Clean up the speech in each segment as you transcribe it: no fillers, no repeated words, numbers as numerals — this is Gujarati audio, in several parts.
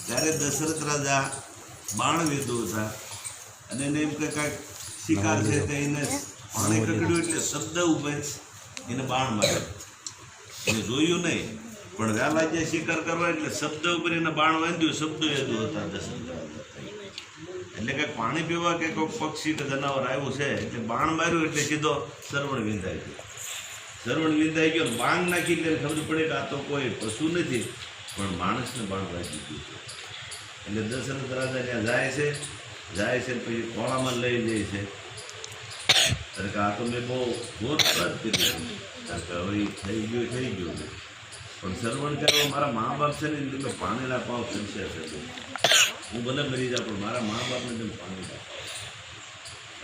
ત્યારે દશરથ રાજા બાણ વેદો હતા અને એને એમ કે કાંઈક શિકાર છે તે એને પાણી કકડ્યું એટલે શબ્દ ઉભે એને બાણ માર્યો. એને જોયું નહીં પણ વહેલા જે શિકાર કરવા એટલે શબ્દ ઉપર એને બાણ વાંધ્યું. શબ્દ વેદો હતા દશરથ રાજા. એટલે કંઈક પાણી પીવા કે કોઈક પક્ષી કે જનાવર આવ્યું છે એટલે બાણ માર્યું એટલે સીધો સરવણ વિંધાઈ ગયો. સરવણ વિંધાઈ ગયો બાણ નાખી એટલે ખબર પડી કે આ તો કોઈ પશુ નથી પણ માણસને બાણ વાગી ગયું છે. એટલે દશરથ રાજા ત્યાં જાય છે પછી ખોળામાં લઈ જાય છે. કારણ કે આ તો મેં બહુ ઘોર અપરાધ કર્યો. કારણ કે હવે થઈ ગયું પણ સરવણ કહેવા મારા મા બાપ છે ને તમે પાણીના પાવ કરશે. હું ભલે મરી જાઉં પણ મારા મા બાપને તમે પાણી પાવ.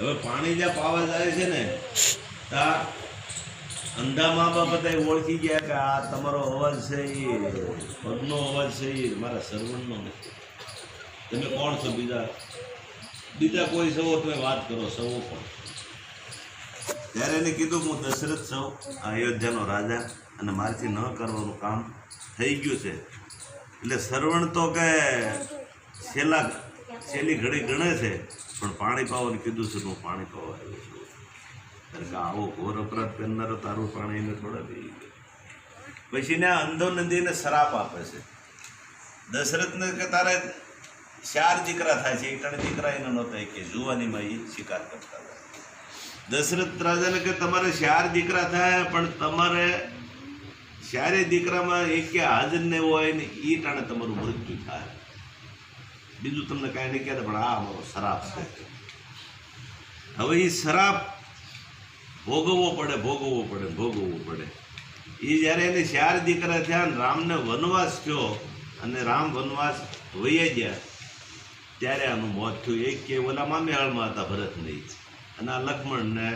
હવે પાણી જ્યાં પાવા જાય છે ને ત્યાં અંધા મા બાપ હતા એ ઓળખી ગયા કે આ તમારો અવાજ છે એ પગનો અવાજ છે એ મારા સરવણનો નથી. તમે કોણ છો? બીજા કોઈ સવો તમે વાત કરો સવો પણ. ત્યારે એને કીધું હું દશરથ છું, અયોધ્યાનો રાજા, અને મારાથી ન કરવાનું કામ થઈ ગયું છે. એટલે સરવણ તો કે છેલ્લી ઘડી ગણે છે પણ પાણી પાવાનું કીધું છે હું પાણી પાવા આવ્યો છું. કારણ કે આવો ઘોર અપરાધ કરનારો તારું પાણી એને થોડા પી ગયો. પછી ને અંધો નદીને શ્રાપ આપે છે દશરથને કે તારે 4 દીકરા થાય છે. 3 દીકરા એને નહોતા કે જુવાનીમાં એ શિકાર કરતા હતા. દશરથ રાજાને કે તમારે 4 દીકરા થાય પણ તમારે 4 દીકરામાં એક હાજર ને હોય ને એ ટાણે તમારું મૃત્યુ થાય. બીજું તમને કાંઈ નહીં કહેતા પણ આ અમારો શ્રાપ છે. હવે એ શ્રાપ ભોગવવો પડે. એ જ્યારે એને 4 દીકરા થયા ને રામને વનવાસ થયો અને રામ વનવાસ વૈયા ગયા ત્યારે આનું મોત થયું. એક કે ઓલા મામેહાળમાં હતા ભરત નહીં અને આ લક્ષ્મણ ને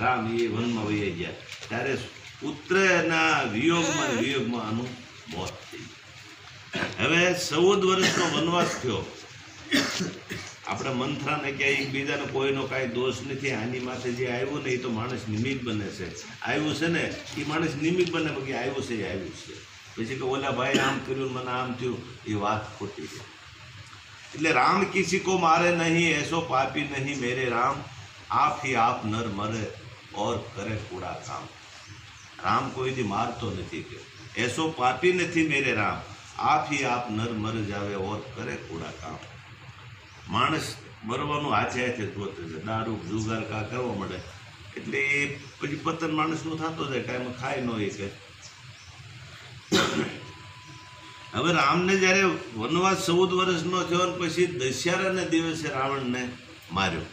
રામ એ વનમાં વૈયા ગયા ત્યારે પુત્રના વિયોગમાં આનું મોત થયું. હવે 14 વર્ષનો વનવાસ થયો. આપણે મંથરાને ક્યાંય એકબીજાને કોઈનો કાંઈ દોષ નથી. આની માથે જે આવ્યું ને એ તો માણસ નિમિત્ત બને છે. આવ્યું છે ને એ માણસ નિમિત્ત બને બાકી આવ્યું છે. પછી કે ઓલા ભાઈ આમ કર્યું મને આમ થયું એ વાત ખોટી છે. એટલે રામ કિસી કો મારે નહીં એસો પાપી નહીં મેરે રામ, આપ ही आप નર મરે ઓર કરે કૂડા કામ. રામ કોઈથી મારતો નથી કે એસો પાપી નથી મેરે રામ, આપ ही आप નર મર જાવે ઓર કરે કૂડા કામ. માણસ મરવાનું હાથે ગોતે છે. દારૂ જુગાર કા કરવા મળે એટલે એ પછી પતન માણસનું થતો જાય. ટાઈમે ખાય ન એ કે. હવે રામને જ્યારે વનવાસ 14 વર્ષનો થયો પછી દશેરાના દિવસે રાવણને માર્યો.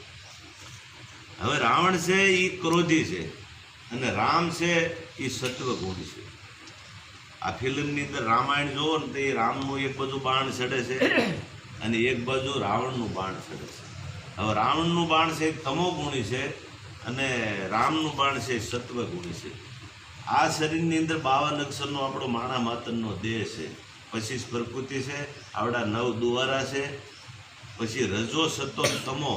હવે રાવણ છે એ ક્રોધી છે અને રામ છે એ સત્વગુણ છે. આ ફિલ્મની અંદર રામાયણ જોવો ને તો એ રામનું એક બાજુ બાણ ચડે છે અને એક બાજુ રાવણનું બાણ ચડે છે. હવે રાવણનું બાણ છે એ તમોગુણી છે અને રામનું બાણ છે એ સત્વગુણી છે. આ શરીરની અંદર 52 અક્ષરનો આપણો માણા માતરનો દેહ છે. 25 પ્રકૃતિ છે. આવડા 9 દુવારા છે. પછી રજો સતો તમો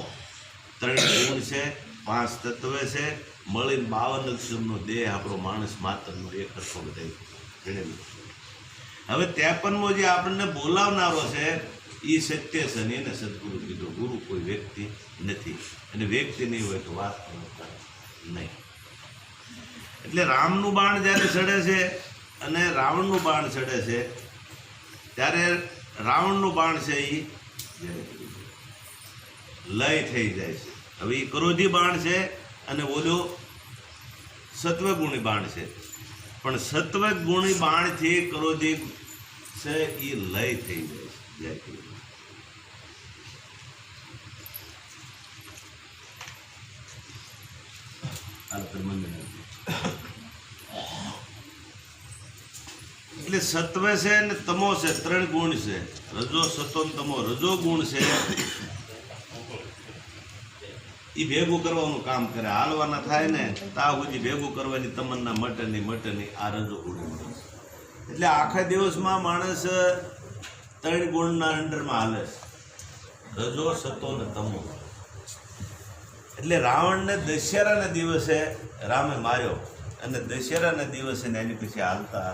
3 ગુણ છે. 5 તત્વ છે. મળીને 52 અક્ષરનો દેહ આપણો માણસ માતરનો એક હરખો બધા ગણેલો. હવે 53મો જે આપણને બોલાવનારો છે એ સત્ય છે ને એને સદગુરુ કીધું. ગુરુ કોઈ વ્યક્તિ નથી અને વ્યક્તિ નહીં હોય તો વાત નહીં. એટલે રામનું બાણ જ્યારે ચડે છે અને રાવણનું બાણ ચડે છે ત્યારે રાવણનું બાણ છે એ લય થઈ જાય છે. હવે એ ક્રોધી બાણ છે અને ઓલો સત્વગુણી બાણ છે. પણ સત્વગુણી બાણથી ક્રોધી છે એ લય થઈ જાય છે. એટલે સત્વ છે ને તમો છે. 3 ગુણ છે. રજો સતો તમો. રજો ગુણ છે એ ભેગું કરવાનું કામ કરે. હાલવાના થાય ને ત્યાં સુધી ભેગું કરવાની તમન્ના મટની આ રજો ગુણ. એટલે આખા દિવસમાં માણસ 3 ગુણના અંડરમાં હાલે છે. રજો સતો ને તમો. એટલે રાવણને દશેરાના દિવસે રામે માર્યો અને દશેરાના દિવસે એની પછી હાલતા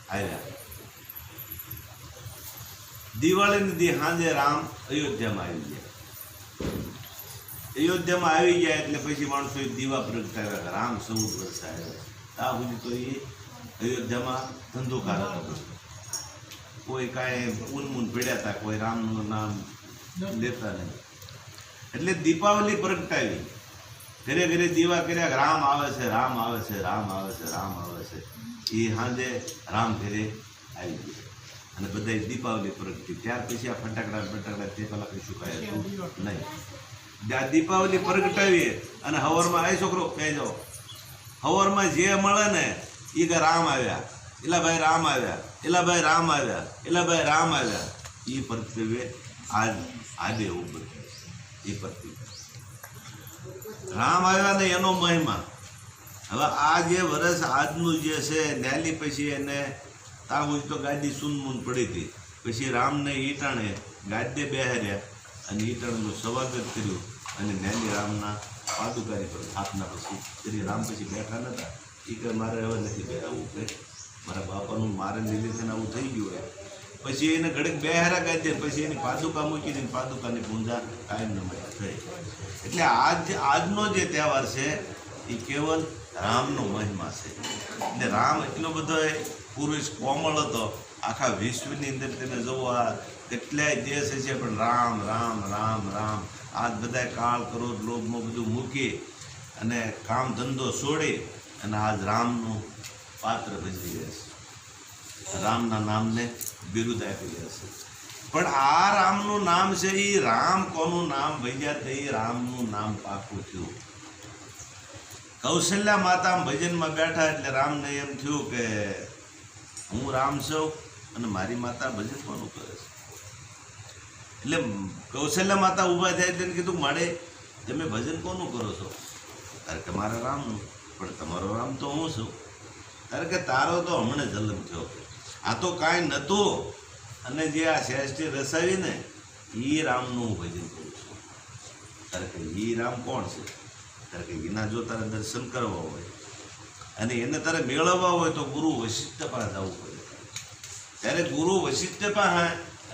આવ્યા. દિવાળીની દી સાંજે રામ અયોધ્યામાં આવી ગયા. અયોધ્યામાં આવી ગયા એટલે પછી માણસો દીવા પ્રગટાવ્યા, રામ 14 વર્ષ આવ્યા. ત્યાં સુધી તો એ અયોધ્યામાં ધંધોકાર હતો, કોઈ કાંઈ ઊનમૂન પડ્યા હતા, કોઈ રામનું નામ લેતા નહીં. એટલે દીપાવલી પ્રગટાવી, ઘરે ઘરે દીવા કર્યા, રામ આવે છે, રામ આવે છે, રામ આવે છે, રામ આવે છે. એ સાંજે રામ ઘરે આવી ગયા અને બધા દીપાવલી પ્રગટી. ત્યાર પછી આ ફટાકડા તે પેલા કશું કાંઈ હતું નહીં. દીપાવલી પ્રગટાવીએ અને હવારમાં આવી છોકરો કહી જાઓ, હવારમાં જે મળે ને એ કે રામ આવ્યા, એલા ભાઈ રામ આવ્યા, એલા ભાઈ રામ આવ્યા, એલા ભાઈ રામ આવ્યા. એ પ્રગટાવે આજે એવું બધું એ પ્રતિ રામ આવ્યા ને એનો મહિમા. હવે આ જે વર્ષ આજનું જે છે ન્યાલી પછી એને ત્યાં તો ગાડી સૂનમૂન પડી હતી. પછી રામને ઈટાણે ગાદે બેહાર્યા અને ઈટાણનું સ્વાગત કર્યું અને ન્યાલી રામના પાદુકારી પર સ્થાપના પછી શ્રી રામ પછી બેઠા નહોતા. એ કે મારે હવે નથી બેહાવું, કે મારા બાપાનું મારે લીધે થઈને આવું થઈ ગયું હોય. પછી એને ઘડીક બેહારા ગાદે, પછી એની પાદુકા મૂકી દીધી, પાદુકાની પૂંજા કાયમ માટે થઈ. એટલે આજનો જે તહેવાર છે એ કેવલ રામનો મહિમા છે. એટલે રામ એટલો બધો પુરુષ કોમળ હતો, આખા વિશ્વની અંદર તેને જોવા કેટલાય દેશ છે પણ રામ રામ રામ રામ. આજ બધા કાળ કરોડ લોભમાં બધું મૂકી અને કામ ધંધો છોડી અને આજ રામનું પાત્ર ભજવી રહ્યા છે, રામના નામને બિરુદ આપી રહ્યા છે. પણ આ રામનું નામ છે એ રામ કોનું નામ ભજ્યા તે રામનું નામ પાકું થયું. કૌશલ્યા માતા ભજનમાં બેઠા એટલે રામને એમ થયું કે હું રામ છું અને મારી માતા ભજન કોનું કરે છે. એટલે કૌશલ્યા માતા ઊભા થાય એટલે કીધું મારે તમે ભજન કોનું કરો છો? તારે કે મારા રામનું. પણ તમારો રામ તો હું છું. તારે કે તારો તો હમણાં જન્મ થયો, આ તો કાંઈ નહોતું અને જે આ શ્રેષ્ઠી રસાવીને એ રામનું હું ભજન કરું છું. તારે કે એ રામ કોણ છે? તારે કે એના જો તારે દર્શન કરવા હોય અને એને તારે મેળવવા હોય તો ગુરુ વશિષ્ઠ પાસે જવું પડે. ત્યારે ગુરુ વશિષ્ઠ પાસે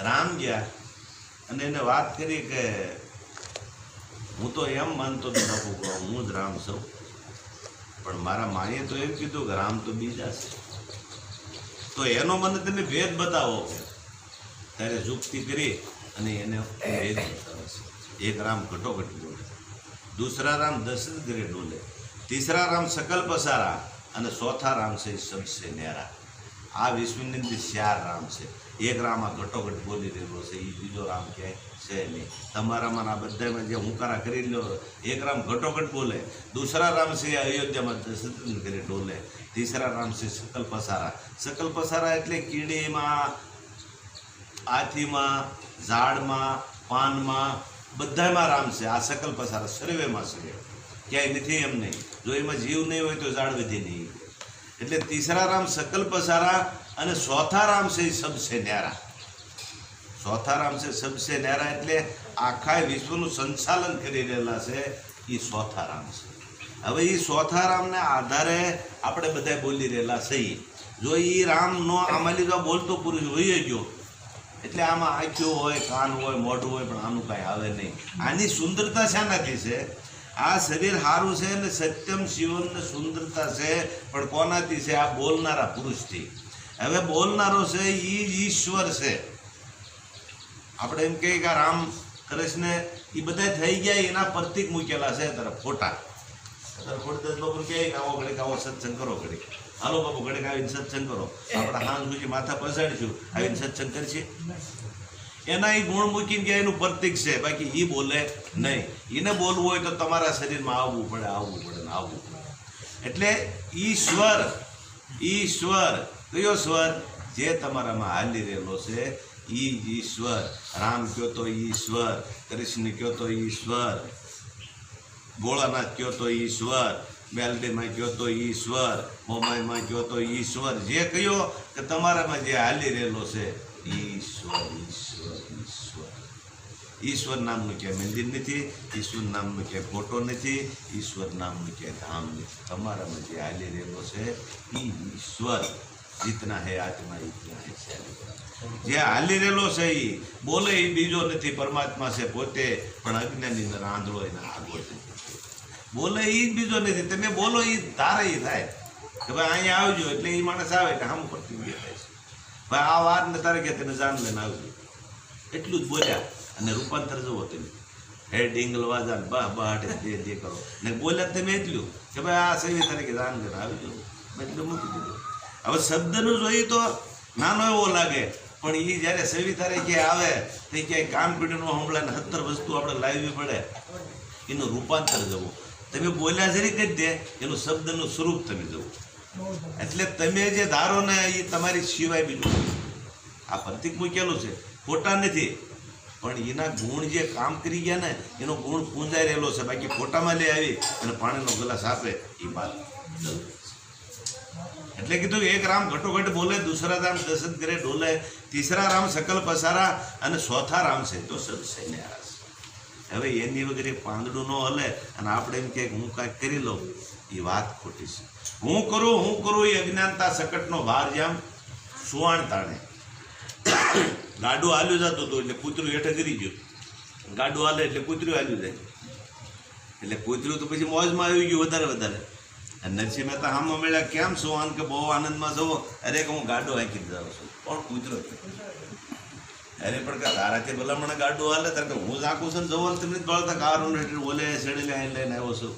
રામ ગયા અને એને વાત કરી કે હું તો એમ માનતો હતો બાપુ હું જ રામ છું, પણ મારા માએ તો એમ કીધું કે રામ તો બીજા છે, તો એનો મને તમે ભેદ બતાવો. ત્યારે યુક્તિ કરી અને એને ભેદ બતાવે છે. એક રામ ઘટોઘટ બોલે, दूसरा राम दशरथ घरे डोले, तीसरा राम सकल पसारा અને ચોથા રામ છે સબસે ન્યારા. આ વિશ્વની અંદર 4 રામ છે. એક રામ આ ઘટોઘટ બોલી રહેલો છે, એ બીજો રામ ક્યાંય છે નહીં. તમારામાં આ બધામાં જે હુંકારા કરી લો, એક રામ ઘટોઘટ બોલે, दूसरा राम છે અયોધ્યામાં દશરથ ઘરે ડોલે, तीसरा राम છે सकल पसारा. सकल पसारा એટલે કીડીમાં, હાથીમાં, ઝાડમાં, પાનમાં બધામાં રામ છે. આ सकल पसारा સર્વેમાં છે, ક્યાંય નથી એમ નહીં. જો એમાં જીવ નહીં હોય તો ઝાડ વધે નહીં. એટલે तीसरा राम सकल पसारा અને ચોથા રામ છે સબસે ન્યારા. ચોથા રામ છે સબસે ન્યારા એટલે આખા વિશ્વનું સંચાલન કરી રહેલા છે એ ચોથા રામ છે. હવે એ ચોથા રામને આધારે આપણે બધા બોલી રહેલા છીએ. જો એ રામનો આમાં લીધો બોલતો પુરુષ હોય ગયો એટલે આમાં આંખ્યો હોય, કાન હોય, મોઢું હોય, પણ આનું કાંઈ આવે નહીં. આની સુંદરતા શાનાથી છે? આ શરીર સારું છે ને સત્યમ શિવમ સુંદરતા છે, પણ કોનાથી છે? આ બોલનારા પુરુષથી. હવે બોલનારો છે એ ઈશ્વર છે. આપણે એમ કહીએ કે રામ કૃષ્ણ એ બધા થઈ ગયા, એના પ્રતિક મૂકેલા છે તરફ ફોટા. ખોટદસ બાપુ કહે કે આવો ઘડીક આવો સત્સંગ કરો, ઘડીક હાલો બાપુ ઘડીક આવીને સત્સંગ કરો, આપણે હાંગ સુધી માથા પસાડીશું, આવીને સત્સંગ કરશે. એના એ ગુણ મૂકીને કે એનું પ્રતિક છે, બાકી એ બોલે નહીં. એને બોલવું હોય તો તમારા શરીરમાં આવવું પડે, આવવું પડે ને આવવું પડે. એટલે ઈશ્વર, ઈશ્વર કયો સ્વર? જે તમારામાં હાલી રહેલો છે એ ઈશ્વર. રામ કયો તો ઈશ્વર, કૃષ્ણ કયો તો ઈશ્વર, ભોળાનાથ કયો તો ઈશ્વર, મેલડીમાં કયો તો ઈશ્વર, મોમાઈમાં કયો તો ઈશ્વર. જે કયો કે તમારામાં જે હાલી રહેલો છે ઈશ્વર, ઈશ્વર, ઈશ્વર. ઈશ્વર નામનું ક્યાંય મંદિર નથી, ઈશ્વર નામનું ક્યાંય ફોટો નથી, ઈશ્વર નામનું ક્યાંય ધામ નથી. તમારામાં જે હાલી રહેલો છે એ ઈશ્વર. જીતના હે આત્મા ઇતના હે શૈલી. જે હાલી રહેલો છે એ બોલે એ બીજો નથી, પરમાત્મા છે પોતે, પણ અજ્ઞાની આંધળો એના આગો છે. બોલે એ જ બીજો નથી, તમે બોલો એ તારે એ થાય કે ભાઈ અહીંયા આવજો, એટલે એ માણસ આવે એટલે સામું પડતી બે થાય છે, ભાઈ આ વાત ને તારે કે તમે જાણ લઈને આવજો. એટલું જ બોલ્યા અને રૂપાંતર જુઓ તમે. હે ડીંગલ વાજા બા બહાટે જે કરો ને બોલ્યા તમે એટલું કે ભાઈ આ સહી તરીકે જાણ લઈને આવજો, એટલે મૂકી દીધું. હવે શબ્દનું જોઈએ તો નાનો એવો લાગે, પણ એ જ્યારે સવી તારીખે આવે તો ક્યાંય કામ પીડીનું હમણાં 17 વસ્તુ આપણે લાવવી પડે, એનું રૂપાંતર જવું. તમે બોલ્યા જરી કરી દે એનું શબ્દનું સ્વરૂપ તમે જવું. એટલે તમે જે ધારો ને એ તમારી સિવાય બીજું. આ પ્રતિક મૂકેલું છે, ખોટા નથી, પણ એના ગુણ જે કામ કરી ગયા ને એનો ગુણ પૂંજાઈ રહેલો છે. બાકી ફોટામાં લઈ આવી અને પાણીનો ગ્લાસ આપે એ વાત. એટલે કીધું એક રામ ઘટોઘટ બોલે, દૂસરા રામ દશરથ કરે ડોલે, તીસરા રામ સકલ પસારા અને ચોથા રામ છે તો સદસૈન્ય આસ. હવે એની વગેરે પાંદડું ન હલે અને આપણે એમ કે હું કાંઈક કરી લઉં, એ વાત ખોટી છે. હું કરું એ અજ્ઞાનતા સકટનો ભાર જેમ સુવાણ તાણે. ગાડું હાલ્યું જતું હતું એટલે કૂતરું હેઠે ગરી ગયું, ગાડું હાલે એટલે કૂતરું હાલ્યું જાય, એટલે કૂતરું તો પછી મોજમાં આવી ગયું વધારે. અને નરસિંહ મહેતા હામાં મળ્યા, કેમ સુવાન કે બહુ આનંદમાં જવો, અરે કે હું ગાડું હાંકી જાઉં છું, પણ કૂતરો અરે પણ કે તારાથી ભલામણ ગાડું હાલે, તારે કે હું જ આખું છું ને જવાનું તમને બળતા કારું ઓલે સેડે લઈને આવ્યો છું,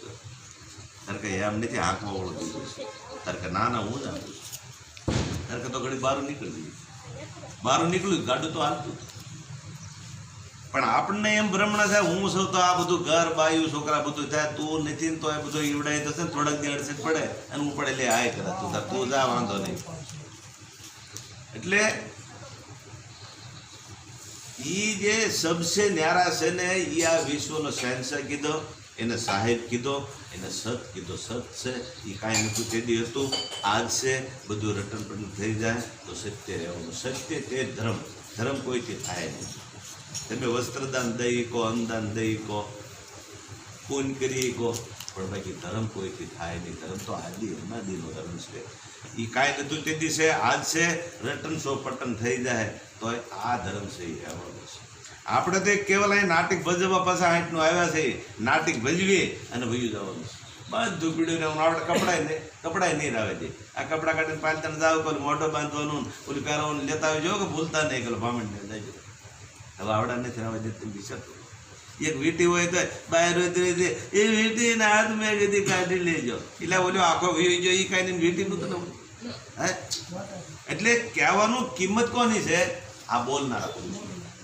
તારે કે એમ નથી હાંકવા વાળો દીધું છે, તારે કે ના હું જ આખું છું, તારે કે તો ઘડી બહાર નીકળ્યું ગાડું તો હાલતું. પણ આપણને એમ ભ્રમણા થાય હું સૌ તો આ બધું ઘર બાયું છોકરા બધું થાય, તું નથી ને તો એ બધું ઈવડાય થશે ને થોડાક દી અડસેટ પડે અને હું પડે લે આય કરે તું જા વાંધો નહીં. એટલે ઈ જે સબસે ન્યારા છે ને એ આ વિશ્વનો શહેનશાહ કીધો, એને સાહેબ કીધો, એને સત કીધો. સત છે એ કાંઈ નતું તેદી હતું, આજ છે બધું રટન પટન થઈ જાય તો સત્ય રહેવાનું. સત્ય તે ધર્મ, ધર્મ કોઈથી થાય નહીં. તમે વસ્ત્રદાન દઈ કહો, અન્નદાન દઈ કહો, ખૂન કરી કહો, પણ બાકી ધર્મ કોઈથી થાય નહીં. ધર્મ તો આદિ અનાદિનો ધર્મ છે, એ કાંઈ નતું તે દિવસે આજ છે રટન સો પટન થઈ જાય તો આ ધર્મ છે એ રહેવાનું છે. આપણે તો કેવલ અહીં નાટક ભજવવા પાછા 8નું આવ્યા છે, નાટક ભજવીએ અને ભયું જવાનું છે. બધું પીડ્યું રહેવાનું. આપણે કપડાય નહીં રાવે છે. આ કપડાં કાઢીને પાલતાને જાવ, પેલું મોઢો બાંધવાનું, ઓલું પહેરવાનું લેતા આવી જો કે ભૂલતા નહીં, પેલો ભામણને જાય. હવે આવડા નથી આવે તમે વિચારતો. એક વીંટી હોય તો બહાર હોય એ વીંટીના હાથ મેં કીધી કાઢી લેજો, એટલે ઓલો આખો વી જો એ કાંઈ વીંટીનું તો હે. એટલે કહેવાનું કિંમત કોની છે? આ બોલનારા પુરુષ.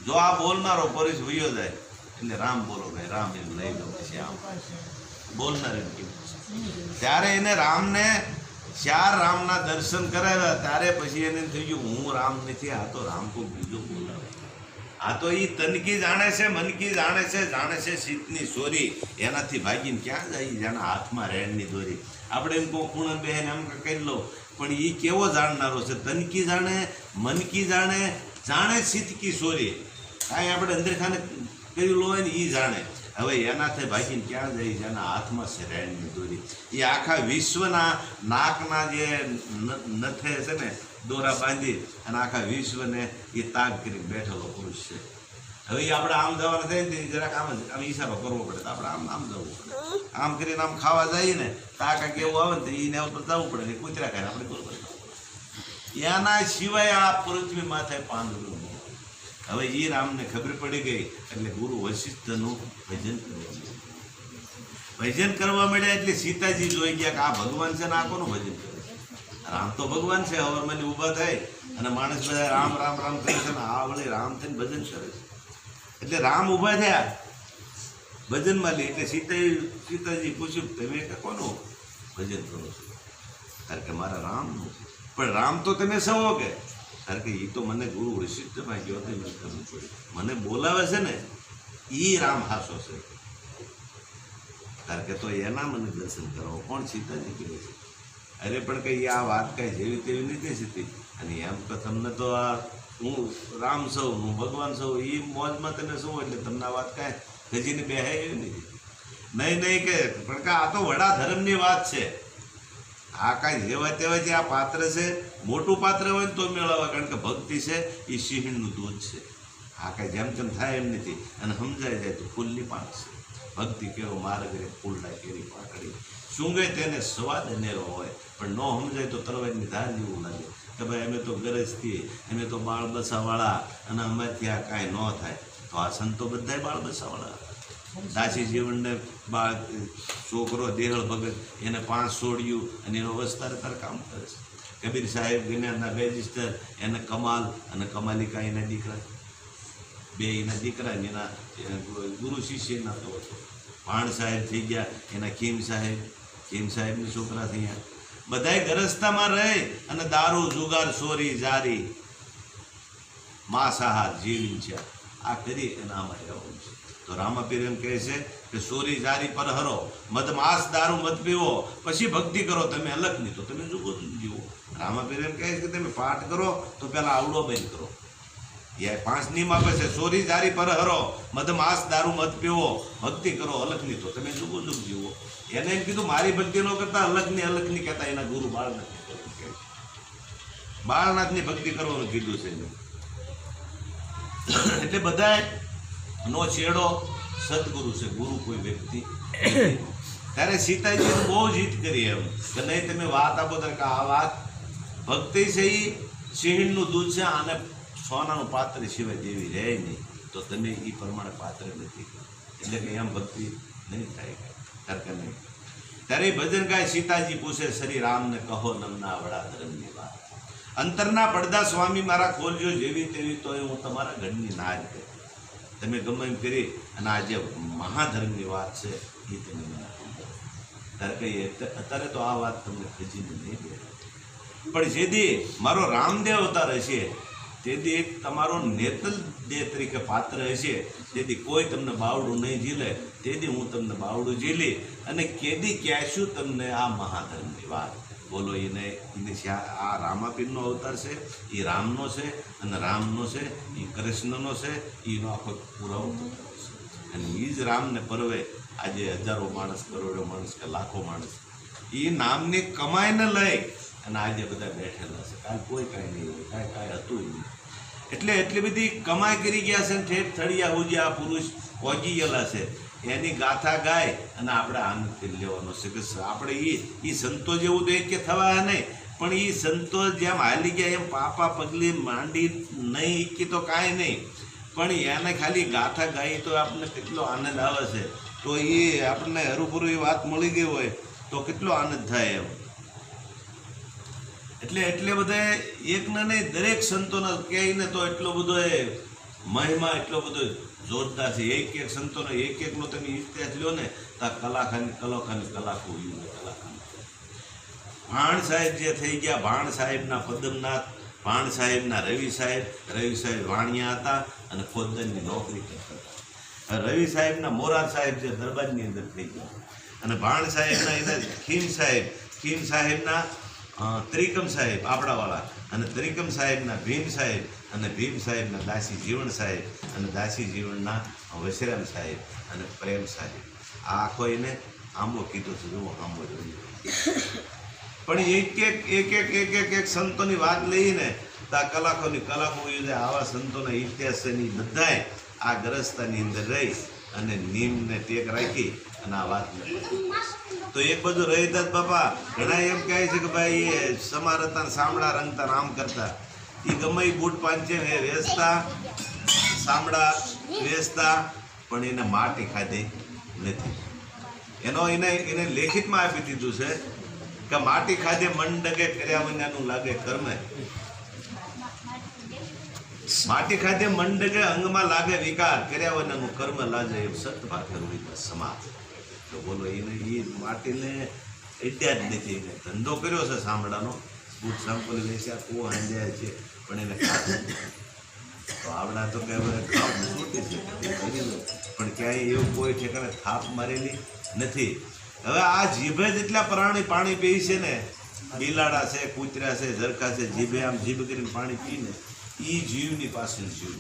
જો આ બોલનારો પુરુષ વયો જાય એટલે રામ બોલો ભાઈ, રામ એમ લઈ લો, પછી આમ બોલનારાની કિંમત છે. ત્યારે એને રામને 4 રામના દર્શન કરાવ્યા, ત્યારે પછી એને થઈ ગયું હું રામ નથી, આ તો રામ કોઈ બીજો બોલાવે. આ તો એ તનકી જાણે છે, મનકી જાણે છે શીતની સોરી, એનાથી ભાગીને ક્યાં જાય જેના હાથમાં રેણની દોરી. આપણે એમ કહું ખૂણા બહેન એમ કરી લો, પણ એ કેવો જાણનારો છે? તનકી જાણે, મનકી જાણે શીતકી સોરી. કાંઈ આપણે અંદર ખાને કરેલું હોય ને એ જાણે. હવે એનાથી ભાગીને ક્યાં જાય જેના હાથમાં છે રેણની દોરી. એ આખા વિશ્વના નાકના જે નથે છે ને દોરા બાંધી અને આખા વિશ્વને એ તાગ કરી બેઠેલો પુરુષ છે. હવે એ આપણે આમ જવાના થાય ને જરાક આમ ઈશારો કરવો પડે, તો આપણે આમ જવું પડે. આમ કરીને આમ ખાવા જઈએ ને તાકા કેવું આવે ને તો એને ઉપર જવું પડે ને કૂતરા ખાય આપણે બરોબર. એના સિવાય આ પૃથ્વી માથે પાંદડું. હવે એ રામને ખબર પડી ગઈ એટલે ગુરુ વશિષ્ઠનું ભજન કરવા મળ્યા. એટલે સીતાજી જોઈ ગયા કે આ ભગવાન છે ને આ કોનું ભજન કરે? રામ તો ભગવાન છે. હવરમાં ઊભા થાય અને માણસ બધા રામ રામ રામ કરે છે ને આ વળી રામ થઈને ભજન કરે છે. એટલે રામ ઊભા થયા ભજનમાં લે. એટલે સીતાજી પૂછ્યું તમે કે કોનું ભજન કરો છો? કારણ કે મારા રામનું. પણ રામ તો તમે સૌ કે? કારણ કે એ તો મને ગુરુ વશિષ્ઠમાં ગયો હતો, મને ખબર પડી. મને બોલાવે છે ને એ રામ હાસો છે. કારણ કે તો એના મને દર્શન કરાવો. કોણ? સીતાજી કહે છે. અરે પણ કઈ આ વાત કાંઈ જેવી તેવી નથી સીધી. અને એમ કે તમને તો આ હું રામ સૌ, હું ભગવાન સૌ, એ મોજમાં તમે શું એટલે તમને આ વાત કાંઈ ગજીને બેહાય એવી નથી. નહીં કે પણ કે આ તો વડા ધર્મની વાત છે. આ કાંઈ જેવા તેવા જે આ પાત્ર છે મોટું પાત્ર હોય ને તો મેળવવા, કારણ કે ભક્તિ છે એ સિંહણનું દૂધ છે. આ કાંઈ જેમ તેમ થાય એમ નથી, અને સમજાઈ જાય તો ફૂલની પાંખ છે. ભક્તિ કેવો માર્ગ રે ફૂલડા કેરી પાકડી, સૂંઘે તેને સ્વાદ અનેરો હોય, પણ ન સમજાય તો તરવારની ધાર જેવું લાગે કે ભાઈ અમે તો ગરજથી, અમે તો બાળ બસાવાળા, અને અમારથી આ કાંઈ ન થાય. તો આ સંતો બધાય બાળ બસાવાળા. દાસી જીવનને બાળ છોકરો દેહળ ભગત એને 5 છોડ્યું અને એનો વસ્તાર તાર કામ કરે છે. કબીર સાહેબ ગિરનારના બેજિસ્ટર એને કમાલ અને કમાલિકા એના દીકરા, બે એના દીકરા ને એના ગુરુ શિષ્યના તો હતો. ભાણ સાહેબ થઈ ગયા એના ખીમ સાહેબની છોકરા થયા. બધાય ગરસ્તામાં રહે અને દારૂ જુગાર ચોરી જારી માંસાહાર જીવીન છે આ કરી અને આમાં રહેવું છે. તો રામાપીર એમ કહે છે કે ચોરી જારી પર હરો, મદ માંસ દારૂ મત પીવો, પછી ભક્તિ કરો તમે અલગ નહીં તો તમે જુગો જીવો. રામાપીર એમ કહે છે કે તમે પાઠ કરો તો પહેલાં આવડો બંધ કરો. એ 5 નિયમ આપે છે, ચોરી જારી પર હરો, મદ માંસ દારૂ મત પીવો, ભક્તિ કરો અલગ નહીં તો તમે જુગો જુગ જીવો. એને એમ કીધું મારી ભક્તિ ન કરતા અલગની કહેતા એના ગુરુ બાળનાથની ભક્તિ કરવાનું કીધું છે. એટલે બધાય નો છેડો સદગુરુ છે, ગુરુ કોઈ વ્યક્તિ. ત્યારે સીતાજી બહુ જ હિત કરી એમ કે નહીં તમે વાત આપો કે આ વાત ભક્તિ છે એ સિંહણનું દૂધ છે, આને સોનાનું પાત્ર સિવાય દેવી રહે નહીં, તો તમે એ પ્રમાણે પાત્ર નથી, એટલે કે એમ ભક્તિ નહીં થાય ખરેખર નહીં. ત્યારે ભજન ગાય સીતાજી પૂછે શ્રી રામને કહો નમના વડા ધર્મની વાત, અંતરના પડદા સ્વામી મારા ખોલજો જેવી તેવી, તો હું તમારા ઘરની ના જ કહે. તમે ગમે એમ કરી અને આ જે મહાધર્મની વાત છે એ તમે મને સમજો. ત્યારે કહીએ અત્યારે તો આ વાત તમને ખજીને નહીં દે, પણ જેથી મારો રામદેવ અવતાર હશે તેથી એક તમારો નેતલ દેહ તરીકે પાત્ર હશે, તેથી કોઈ તમને બાવડું નહીં ઝીલે, તેથી હું તમને બાવડું ઝીલી અને કેદી કહેશું તમને આ મહાધર્મની વાત. બોલો એને આ રામાપીરનો અવતાર છે, એ રામનો છે, અને રામનો છે એ કૃષ્ણનો છે, એનો આખો પુરાવો છે. અને એ જ રામને પર્વે આજે હજારો માણસ, કરોડો માણસ કે લાખો માણસ એ નામની કમાઈને લઈ અને આજે બધા બેઠેલા છે. કાલ કોઈ કાંઈ નહીં હોય, કાંઈ હતું નહીં. એટલે એટલી બધી કમાઈ કરી ગયા છે ને ઠેઠ થળિયા સુધી આ પુરુષ પહોંચી ગયેલા છે. એની ગાથા ગાય અને આપણે આનંદ કરી લેવાનો છે કે આપણે એ સંતો જેવું તો એક કે થવા નહીં, પણ એ સંતો જેમ હાલી ગયા એમ પાપા પગલી માંડી નહીં ઈકી તો કાંઈ નહીં, પણ એને ખાલી ગાથા ગાઈ તો આપણને કેટલો આનંદ આવે છે. તો એ આપણને હરુભરું એ વાત મળી ગઈ હોય તો કેટલો આનંદ થાય એમ. એટલે બધા એકને નહીં દરેક સંતોને કહીને તો એટલો બધો એ મહિમા એટલો બધો જોરદાર છે. એક સંતોનો એકનો તમે ઇતિહાસ લ્યો ને તો કલાખાની કલાકો ભાણ સાહેબ જે થઈ ગયા, ભાણ સાહેબના પદમનાથ, ભાણ સાહેબના રવિ સાહેબ વાણિયા હતા અને ફોજદારની નોકરી કરતા હતા. રવિ સાહેબના મોરાર સાહેબ જે દરબારની અંદર થઈ ગયા, અને ભાણ સાહેબના એના ખીમ સાહેબના ત્રિકમ સાહેબ આપણાવાળા, અને ત્રિકમ સાહેબના ભીમ સાહેબ, અને ભીમ સાહેબના દાસી જીવન સાહેબ, અને દાસી જીવનના વશરામ સાહેબ અને પ્રેમ સાહેબ. આ આખો એને આંબો કીધો છે, જુઓ આંબો જોઈએ. પણ એક સંતોની વાત લઈને તો આ કલાકો આવા સંતોના ઇતિહાસ છે. બધાએ આ ગ્રસ્તાની અંદર રહી અને નીમને ટેક રાખી અને આ વાત તો એક બધું રહીદાસ બાપા ઘણા એમ કહે છે કે ભાઈ એ સમારતા સામડા રંગતા રામ કરતા, એ ગમે બૂટ પાંચે વેચતા સામડા વેચતા, પણ એને માટી ખાધી નથી. એને લેખિતમાં આપી દીધું છે કે માટી ખાધે મન ડગે કર્યા વિનાનું લાગે કર્મે, માટી ખાધે મન ડગે અંગમાં લાગે વિકાર, કર્યા વિનાનું કર્મ લાગે એમ સતભાગે સમાજ. તો બોલો એને એ માટીને ઇત્યાદ નથી, એને ધંધો કર્યો છે સાંભળાનો, બૂટ સાંપલી વેચ્યા કુવો હાંજ્યા છે, પણ એને ખાધું તો આવડા તો કહેવાય થાપ છૂટી છે પણ ક્યાંય એવું કોઈ ઠેકાણે થાપ મારેલી નથી. હવે આ જીભે જેટલા પ્રાણી પાણી પી છે ને, બિલાડા છે, કૂતરા છે, ઝરખા છે, જીભે આમ જીભ કરીને પાણી પીને એ જીવની પાસે જીવ.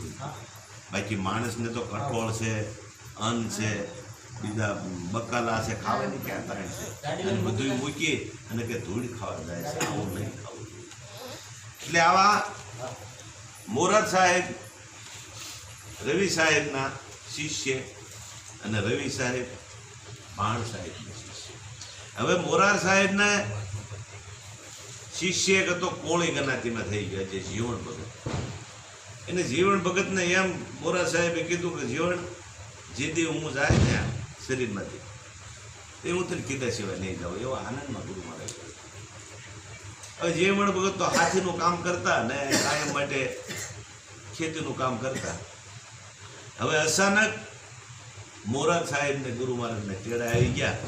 બાકી માણસને તો કઠોળ છે, અન્ન છે, બીજા બકાલા છે, ખાવાની ક્યાં તાણ છે, અને બધું મૂકી અને કે ધૂળ ખાવા જાય છે. આવું નહીં ખાવું જોઈએ. એટલે આવા મોરાર સાહેબ રવિ સાહેબના શિષ્ય અને રવિ સાહેબ ભાણ સાહેબના શિષ્ય. હવે મોરાર સાહેબને શિષ્ય એક હતો કોળી ગનાતીમાં થઈ ગયા છે જીવણ ભગત. એને જીવણ ભગતને એમ મોરાર સાહેબે કીધું કે જીવણ જેથી હું જાય ને શરીરમાંથી એ હું તને કીધા સિવાય નહીં જાઉં, એવો આનંદમાં ગુરુ મારે. હવે જીવણ ભગત તો હાથીનું કામ કરતા ને કાયમ માટે ખેતીનું કામ કરતા. હવે અચાનક મોરાર સાહેબને ગુરુ મહારાજને તેડા આવી ગયા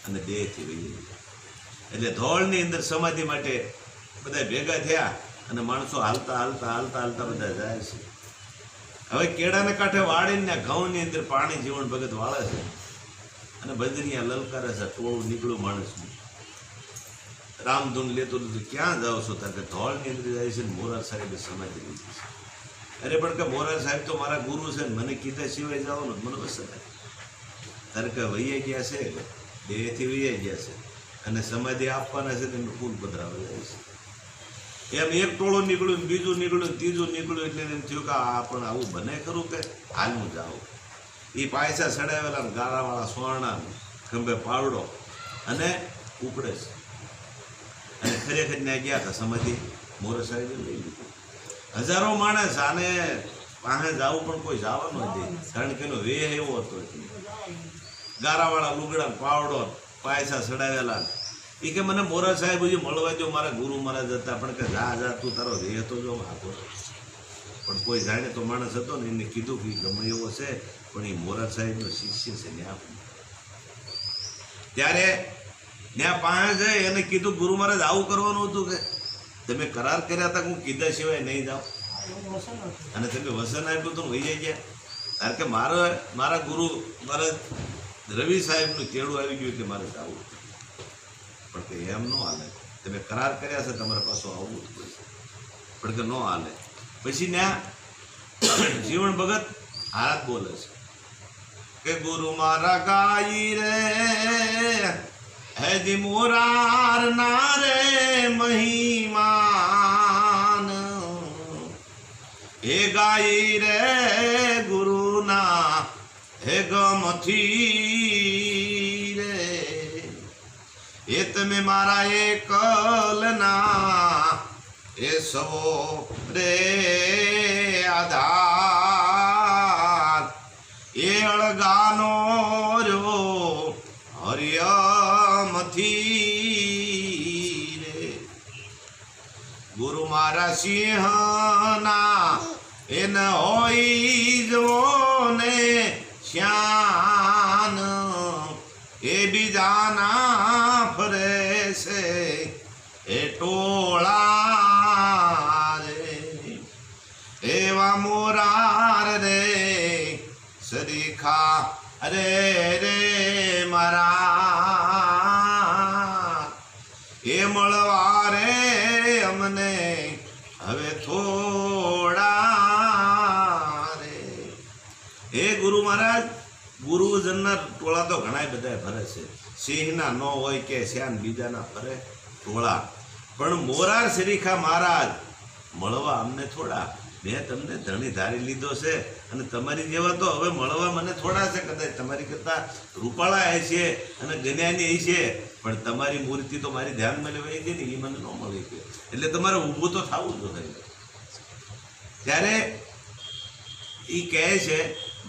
અને દેહથી વહી ગયા. એટલે ધોળની અંદર સમાધિ માટે બધા ભેગા થયા અને માણસો હાલતા હાલતા હાલતા હાલતા બધા જાય છે. હવે કેળાને કાંઠે વાળીને ઘઉંની અંદર પાણી જીવણ ભગત વાળે છે અને બજરીયા લલકારે છે. ટોળું નીકળ્યું માણસનું, રામધૂન લેતું લીધું. ક્યાં જાઓ છો? તારે ધોળની અંદર જાય છે ને મોરાર સાહેબે સમાધિ લીધી છે. અરે પણ કે મોરાર સાહેબ તો મારા ગુરુ છે ને મને કીધા સિવાય જાઓ ને મને બસ તારે કે વૈયા ગયા છે, દેહથી વૈયા ગયા છે અને સમાધિ આપવાના છે તેનું ફૂલ પધરાવા જાય છે. એમ એક ટોળું નીકળ્યું, બીજું નીકળ્યું, ત્રીજું નીકળ્યું. એટલે એમ થયું કે આ પણ આવું બને ખરું કે હાલનું જાઓ. એ પાયસા સડાવેલા ગાળાવાળા સોરણા ખંભે પાવડો અને ઉપડે છે. અને ખરેખર ત્યાં ગયા હતા સમાધિ મોરાર સાહેબે લઈ લીધું. હજારો માણસ આને પાસે જવું પણ કોઈ જવાનું નથી, કારણ કે એનો વેહ એવો હતો. ગારાવાળા લુગડા, પાવડો, પાયસા સડાવેલા. એ કે મને મોરાર સાહેબ હજી મળવા દો, મારા ગુરુ મહારાજ હતા. પણ કે જા જા તું તારો વેહ તો જો આગો. પણ કોઈ જાણે તો માણસ હતો ને એને કીધું કે ગમે એવો છે પણ એ મોરાર સાહેબનો શિષ્ય છે ને આપ. ત્યારે ત્યાં પાસે જાય એને કીધું ગુરુ મહારાજ આવું કરવાનું હતું કે તમે કરાર કર્યા હતા હું કીધા સિવાય નહીં જાઓ અને તમે વસન આપ્યું તો વહી જાય ગયા. કારણ કે મારા ગુરુ મારા રવિ સાહેબનું તેડું આવી ગયું એટલે મારે જવું. પણ કે એમ ન હાલે, તમે કરાર કર્યા છે તમારે પાછું આવવું જ પડશે. પણ કે ન હાલે. પછી ત્યાં જીવણ ભગત હાથ બોલે છે કે ગુરુ મારા ગાઈ રે હેજી મોરાર ના રે મહિમાન હે ગાઈ રે ગુરુના હે ગમથી રે એ તમે મારા એકલના એ સવો રે આધાર એ અળગાનો રો હરિયમથી રે ગુરુ મારા સિંહના એન હોય જો ને શ્યાન એ બીજાના ફરે છે એ ટોળા રે એવા મોરાર રે સરીખા અરે રે મારા એ મળવા રે અમને હવે થોડા રે. હે ગુરુ મહારાજ, ગુરુજનના ટોળા તો ઘણા બધા ફરે છે. સિંહના ન હોય કે શ્યાન બીજાના ફરે ટોળા, પણ મોરાર સરીખા મહારાજ મળવા અમને થોડા. મેં તમને ધણી ધારી લીધો છે અને તમારી જેવા તો હવે મળવા મને થોડા છે. કદાચ તમારી કરતાં રૂપાળા એ છે અને જ્ઞાની એ છે, પણ તમારી મૂર્તિ તો મારી ધ્યાનમાં લેવાઈ ગઈ ને એ મને ન મળી ગઈ. એટલે તમારે ઊભું તો થવું જોઈએ. ત્યારે એ કહે છે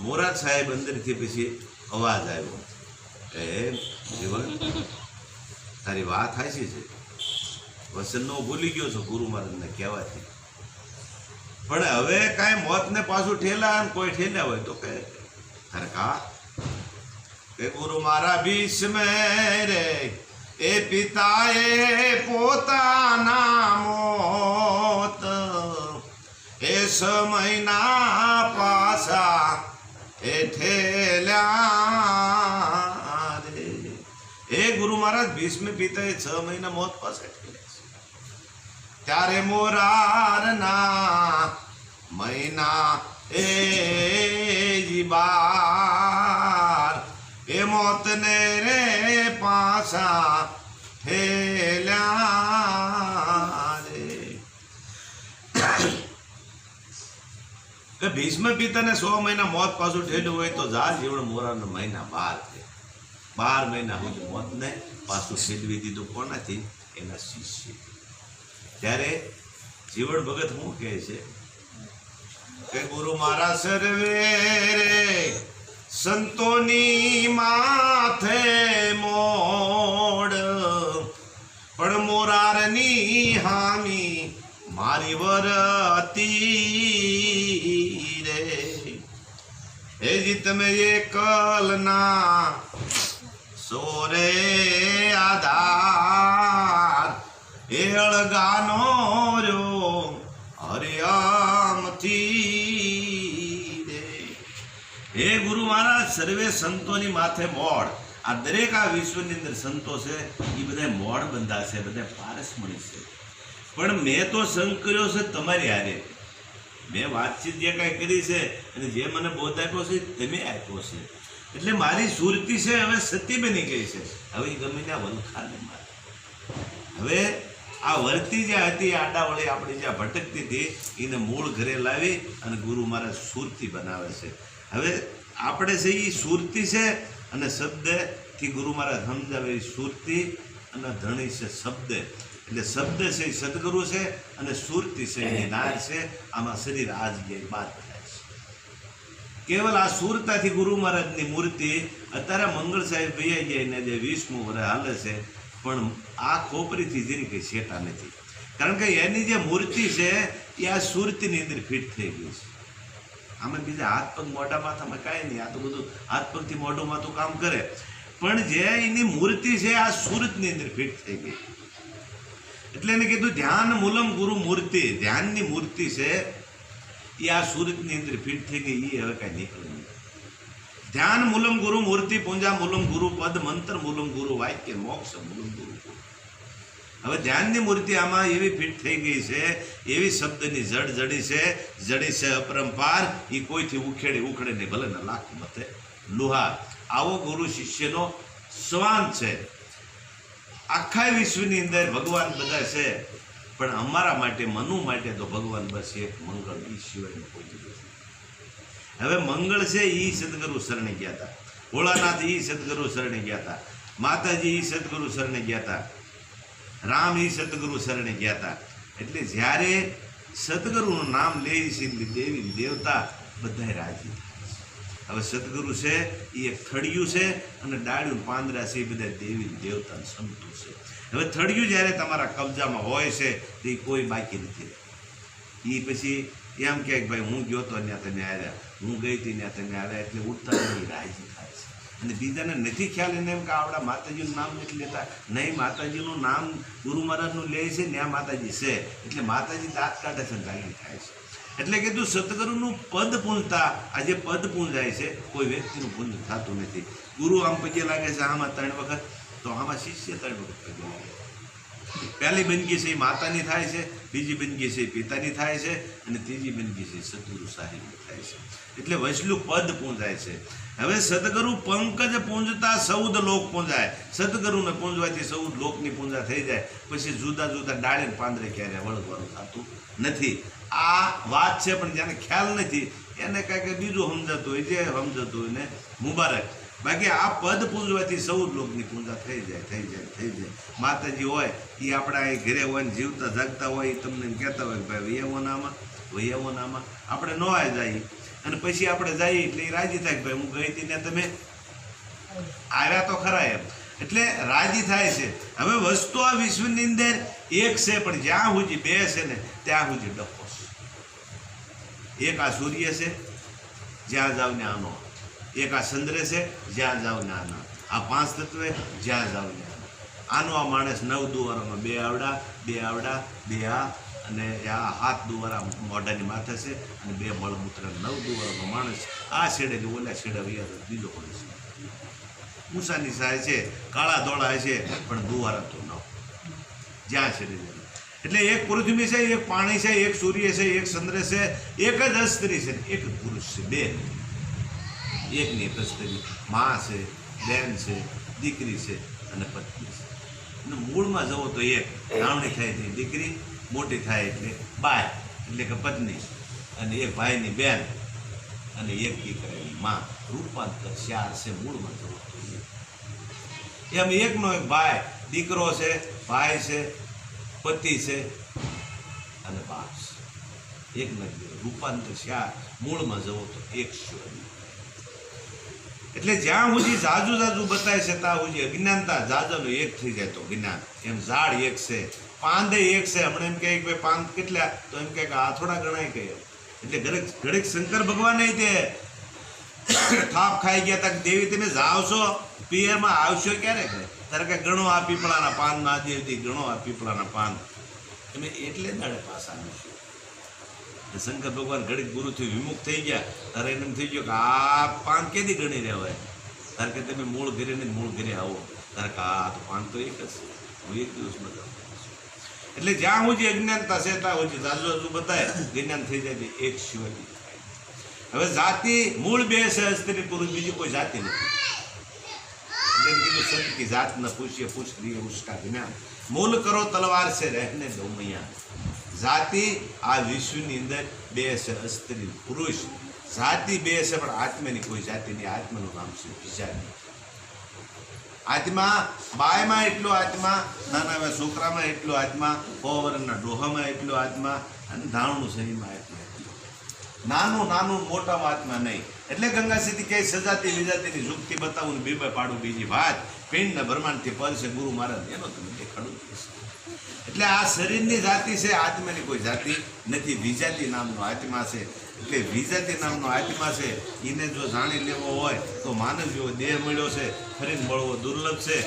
મોરાર સાહેબ અંદરથી પછી અવાજ આવ્યો કે જીવન તારી વાત હાચી છે, વસનનો ભૂલી ગયો છો ગુરુ મહારાજને કહેવાથી, પણ હવે કાંઈ મોતને પાછું ઠેલા કોઈ ઠેલ્યા હોય તો કે હરકા કે ગુરુ મારા ભીષ્મ રે એ પિતાએ પોતાના મોત એ સમયના પાછા એ ઠેલ્યા રે. એ ગુરુ મહારાજ ભીષ્મ પિતાએ 6 મહિના મોત પાછા ઠેલ્યા છે. ત્યારે મોરારના મહિના એ બાર એ મોતને રે પાછા ઠેલ્યા રે. કે ભીષ્મ પિતાને 100 મહિના મોત પાછું ઠેલ્યું હોય તો જા જીવણ મોરાના મહિના 12 છે. 12 મહિના સુધી મોતને પાછું ઠેલવી દીધું કોનાથી? એના શિષ્ય. ત્યારે જીવણ ભગત શું કહે છે કે ગુરુ મારા સર્વે સંતોની માથે મોડ પણ મોરારની હામી મારી વરતી રે. હેજી તમે એકલના સોરે આધાર એ અળગાનો રહ્યો હરિયામથી રે. હે ગુરુ મહારાજ સર્વે સંતોની માથે મોડ. આ દરેક આ વિશ્વની અંદર સંતો છે એ બધા મોડ બંધા છે, બધા પારસમણી છે. પણ મેં તો સંગ કર્યો છે તમારી હારે. મેં વાતચીત જે કાંઈ કરી છે અને જે મને બોધ આપ્યો છે તમે આપ્યો છે. એટલે મારી સુરતી છે હવે સતી બની ગઈ છે. હવે એ ગમે ત્યાં વલખાને મારે. હવે આ વર્તી જે હતી આડાવળી આપણી જ્યાં ભટકતી હતી એને મૂળ ઘરે લાવી અને ગુરુ મહારાજ સુરતી બનાવે છે. હવે આપણે છે એ સુરતી છે અને શબ્દથી ગુરુ મહારાજ સમજાવે એ સુરતી અને ધણી છે શબ્દ. એટલે શબ્દ છે એ સદગુરુ છે અને સુરતી છે એ નાર છે. આમાં શરીર આ જગ્યાએ બાદ થાય છે. કેવલ આ સુરતાથી ગુરુ મહારાજની મૂર્તિ અત્યારે મંગળ સાહેબ ભૈયા જઈને જે 20મું વર્ષ હાલે છે પણ આ ખોપરીથી જેની કંઈ શેટા નથી. કારણ કે એની જે મૂર્તિ છે એ આ સુરતીની અંદર ફિટ થઈ ગઈ છે. આમાં બીજા હાથ પગ મોઢા માથામાં કાંઈ નહીં. આ તો બધું હાથ પગથી મોઢું માથું કામ કરે. પણ જે એની મૂર્તિ છે આ સુરતની અંદર ફિટ થઈ ગઈ. એટલે એને કીધું ધ્યાન મૂલમ ગુરુ મૂર્તિ. ધ્યાનની મૂર્તિ છે એ આ સુરતની અંદર ફિટ થઈ ગઈ. એ હવે કાંઈ નીકળે નહીં. ધ્યાન મૂલમ ગુરુ મૂર્તિ પૂંજા મૂલમ ગુરુ પદ મંત્ર મૂલમ ગુરુ વાક્ય મોક્ષ મૂલમ ગુરુ. હવે ધ્યાનની મૂર્તિ આમાં એવી ફિટ થઈ ગઈ છે, એવી શબ્દની જડી છે અપરંપાર. એ કોઈથી ઉખેડે નહીં, ભલે ને લાખ મતે લુહાર. આવો ગુરુ શિષ્યનો સ્વાન છે. આખા વિશ્વની અંદર ભગવાન બધા છે પણ અમારા માટે મનુ માટે તો ભગવાન બસ એક મંગળ. એ સિવાયનું કોઈ નથી. હવે મંગળ છે એ સદગુરુ શરણે ગયા હતા. ભોળાનાથ એ સદગુરુ શરણે ગયા હતા. માતાજી એ સદગુરુ શરણે ગયા હતા. રામ એ સદગુરુ શરણે ગયા હતા. એટલે જ્યારે સદગુરુનું નામ લે છે દેવી દેવતા બધા રાજી. હવે સદગુરુ છે એ એક થળિયું છે અને ડાળ્યું પાંદડા છે એ બધા દેવી દેવતા સંતો છે. હવે થળિયું જ્યારે તમારા કબજામાં હોય છે તો એ કોઈ બાકી નથી. એ પછી એમ કહે કે ભાઈ હું ગયો તો ત્યાં તમે આવ્યા, હું ગઈ હતી ત્યાં તમે આવ્યા. એટલે ઉઠતા રાજી થાય છે. અને બીજાને નથી ખ્યાલ એને એમ કે આવડા માતાજીનું નામ નથી લેતા. નહીં, માતાજીનું નામ ગુરુ મહારાજનું લે છે ત્યાં માતાજી છે. એટલે માતાજી દાંત કાઢે છે રાજી થાય છે. એટલે કીધું સદગુરુનું પદ પૂંજતા. આ જે પદ પૂંજાય છે કોઈ વ્યક્તિનું પૂંજ થતું નથી. ગુરુ આમ પગે લાગે છે આમાં 3 વખત, તો આમાં શિષ્ય 3 વખત પગે લાગે. પહેલી બંદગી છે એ માતાની થાય છે, બીજી બંદગી છે એ પિતાની થાય છે અને ત્રીજી બંદગી છે સદગુરુ સાહેબની થાય છે. એટલે વૈષ્ણુ પદ પૂંજાય છે. હવે સદગુરુ પંકજ પૂંજતા 14 લોક પૂંજાય. સદગુરુને પૂંજવાથી 14 લોકની પૂંજા થઈ જાય. પછી જુદા જુદા ડાળે પાંદડે ક્યારે વળગવાનું થતું નથી. આ વાત છે પણ જેને ખ્યાલ નથી એને કાંઈક બીજું સમજાતું હોય, જે સમજાતું હોય ને મુબારક. બાકી આ પદ પૂંજવાથી 14 લોકની પૂજા થઈ જાય. માતાજી હોય એ આપણા અહીં ઘરે હોય ને જીવતા જાગતા હોય એ તમને કહેતા હોય કે ભાઈ વૈયાવો નામાં આપણે ન આવી જઈએ અને પછી આપણે જઈએ એટલે એ રાજી થાય કે ભાઈ હું ગઈ હતી ને તમે આવ્યા તો ખરા એમ. એટલે રાજી થાય છે. હવે વસ્તુ આ વિશ્વની અંદર એક છે પણ જ્યાં સુધી 2 છે ને ત્યાં સુધી ડખો છે. એક આ સૂર્ય છે જ્યાં જાવ ને આનો, એક આ ચંદ્ર છે જ્યાં જાવ ને આના. આ 5 તત્વે જ્યાં જાવ ને આનો. આ માણસ 9 દુવારામાં 2 આવડા 2 આ અને આ 7 દુવારા મોઢાની માથે છે અને 2 મળમૂત્ર. 9 દુવારાનો માણસ આ છેડે કે ઓલા છેડે વૈયા બીજો પણ છે. મૂસાની સાય છે, કાળા ધોળા છે પણ દુવારા તો ન જ્યાં છેડે. એટલે એક પૃથ્વી છે, એક પાણી છે, એક સૂર્ય છે, એક ચંદ્ર છે, એક જ અસ્ત્રી છે, એક જ પુરુષ છે. 2 એકની એક અસ્ત્રી મા છે, બેન છે, દીકરી છે અને પત્ની છે. અને મૂળમાં જવો તો એક નામણી થાય તે દીકરી, મોટી થાય એટલે બાય એટલે કે પત્ની. અને એક ભાઈની બેન અને એક દીકરાની માં. રૂપાંતર 4 છે, મૂળમાં જવું જોઈએ. એમ એકનો એક ભાઈ, દીકરો છે, ભાઈ છે, પતિ છે અને બાપ છે. એક નથી, રૂપાંતર 4, મૂળમાં જવો તો 100. એટલે જ્યાં સુધી જાજુ બતાય છે ત્યાં સુધી અજ્ઞાનતા જાજાનું એક થઈ જાય તો જ્ઞાન. એમ ઝાડ એક છે, પાંદે એક છે. હમણાં એમ કહે કે ભાઈ પાંદ કેટલા, તો એમ કહે કે આ થોડા ગણાય કે. એટલે ઘડીક શંકર ભગવાન તે થાપ ખાઈ ગયા તા દેવી તમે જાઓ છો પિયરમાં આવશો ક્યારે કે તારે કે ગણો આ પીપળાના પાન ના દેવતી, ગણો આ પીપળાના પાન. તમે એટલે દાડે પાછા આવશો. શંકર ભગવાન ઘડીક ગુરુથી વિમુખ થઈ ગયા તારે એમ થઈ ગયો કે આ પાન કેદી ગણી રહ્યા હોય. તારે કે તમે મૂળ ઘરે ને મૂળ ઘરે આવો. તારે કે આ તો પાન તો એક જ છે, હું એક દિવસ બતાવું. એટલે જ્યાં સુધી અજ્ઞાનતા છે ત્યાં સુધી જાજુ બતાય જ્ઞાન થઈ જાય એક સિવાય. હવે જાતિ મૂળ બે છે, સ્ત્રી પુરુષ, બીજી કોઈ જાતિ નથી. જેમ કીધું સંત કી જાત ન પૂછીએ, પૂછ લીએ ઉસકા જ્ઞાન. મૂલ કરો તલવાર છે રહેને દો મૈયા. જાતિ આ વિશ્વની અંદર બે છે, સ્ત્રી પુરુષ. જાતિ બે છે પણ આત્માની કોઈ જાતિ નહીં. આત્માનું નામ છે વિચાર. આત્મા બાયમાં એટલો આત્મા, નાના એવા છોકરામાં એટલો આત્મા, પોવરના ડોહામાં એટલો આત્મા અને ધાણું શરીરમાં એટલો. નાનું મોટામાં આત્મા નહીં. એટલે ગંગા સીધી ક્યાંય સજાતી વિજાતીની યુક્તિ બતાવું ને બીબે પાડું બીજી વાત. પિંડ બ્રહ્માંડથી પર છે ગુરુ મહારાજ, એનો તમે દેખાડું. એટલે આ શરીરની જાતિ છે, આત્માની કોઈ જાતિ નથી. વિજાતિ નામનો આત્મા છે. એટલે વિજાતિ નામનો આત્મા છે, એને જો જાણી લેવો હોય તો માનવ જેવો દેહ મળ્યો છે, ફરીને મળવો દુર્લભ છે.